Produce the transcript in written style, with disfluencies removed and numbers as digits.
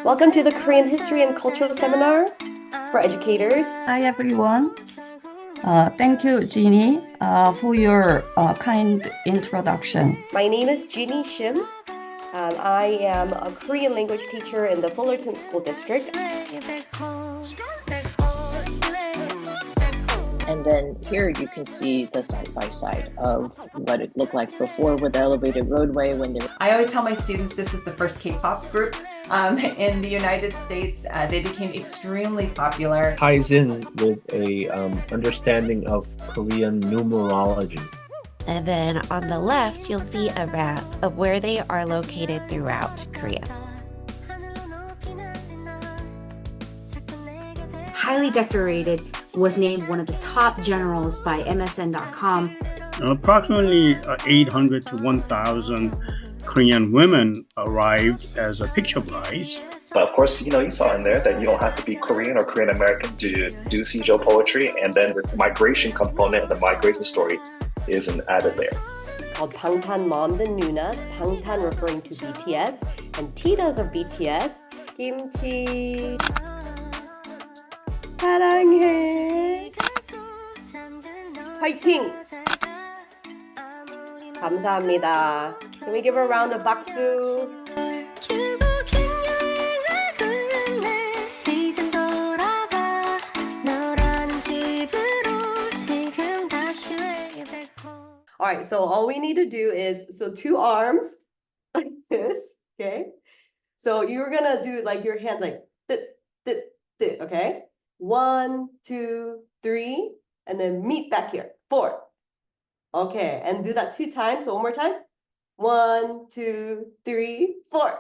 Welcome to the Korean History and Cultural Seminar for educators. Hi, everyone. Thank you, Jeannie, for your kind introduction. My name is Ginny Shim. I am a Korean language teacher in the Fullerton School District. And then here you can see the side-by-side of what it looked like before with the elevated roadway when they were... I always tell my students this is the first K-pop group in the United States. They became extremely popular. Ties in with a understanding of Korean numerology. And then on the left, you'll see a map of where they are located throughout Korea. Highly decorated, was named one of the top generals by MSN.com. Approximately 800 to 1,000 Korean women arrived as a picture brides. But of course, you saw in there that you don't have to be Korean or Korean American to do Seijo poetry, and then the migration component and the migration story is an added layer. It's called Bangtan Moms and Nunas, Bangtan referring to BTS, and Titas of BTS, Kimchi. 사랑해. 파이팅! 감사합니다. Can we give her a round of 박수? All right, so all we need to do is, two arms like this, okay? So you're gonna do like your hands like, okay? 1, 2, 3, and then meet back here. 4. Okay, and do that 2 times. So one more time. 1, 2, 3, 4.